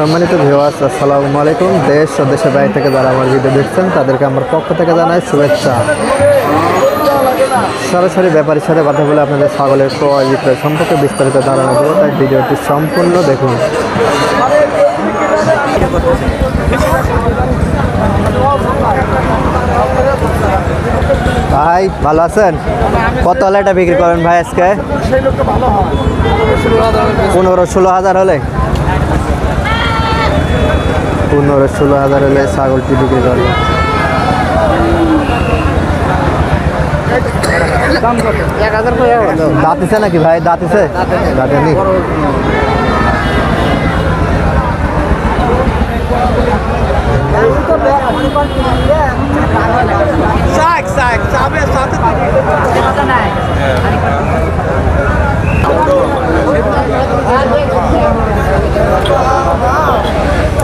সম্মানিত ভিউয়ার্স, আসসালামু আলাইকুম। দেশ ও দেশের বাইরে থেকে যারা আমার ভিডিও দেখছেন তাদেরকে আমার পক্ষ থেকে জানাই শুভেচ্ছা। সরাসরি ব্যাপারীর সাথে কথা বলে আপনাদের ছাগলের ক্রয় বিক্রয় সম্পর্কে বিস্তারিত ধারণা দেবো, তাই ভিডিওটি সম্পূর্ণ দেখুন। ভাই ভালো আছেন? কত হলে এটা বিক্রি করেন ভাই আজকে? 15-16 হাজার হলে 15-16 হাজার হলে ছাগলটি বিক্রি করবে। দাঁতিছে নাকি ভাই? দাঁতিছে? দাঁতেনি?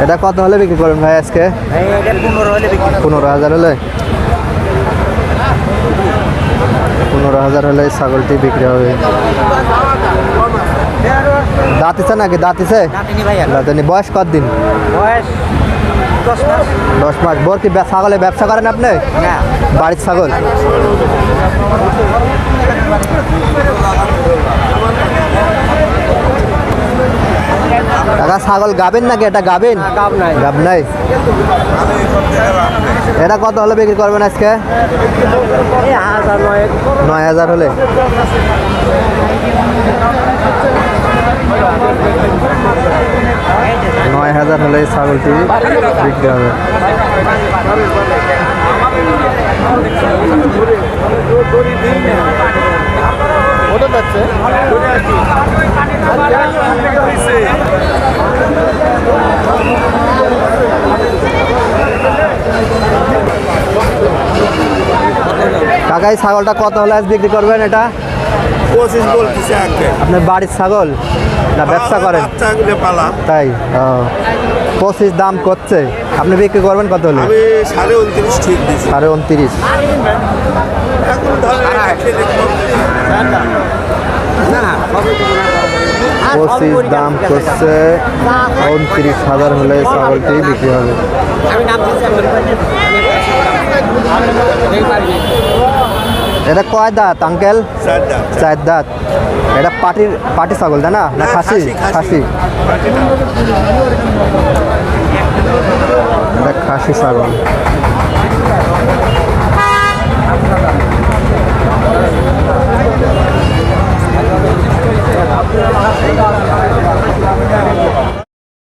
এটা কত হলে বিক্রি করবেন ভাই আজকে? 15,000 হলে 15,000 হলে ছাগলটি বিক্রি হবে। দাঁতিছে নাকি? দাঁতিছে? দাঁতেনি। বয়স কত দিন? 10 মাস। বোর কি ছাগলে ব্যবসা করেন আপনি? বাড়ির ছাগল? ছাগল গাবেন নাকি? এটা গাবেন? গাব নাই। এটা কত হলে বিক্রি করবেন আজকে? 9,000 হলে 9,000 হলে ছাগলটি বিক্রি হবে। কাকা, এই ছাগলটা কত হলে আজ বিক্রি করবেন? এটা 25 বলতেছে। আপনার বাড়ির ছাগল না ব্যবসা করেন? তাই 25 দাম করছে, আপনি বিক্রি করবেন কত হলে? আমি 29.5 ঠিক দিচ্ছি। 29.5। পঁচিশ দাম করছে, 29,000 হলে ছাগলটি বিক্রি হবে। এটা কয় দাঁত আঙ্কেল? 4 দাঁত। এটা পাটি ছাগল তাই না? না খাসি? খাসি। এটা খাসি ছাগল।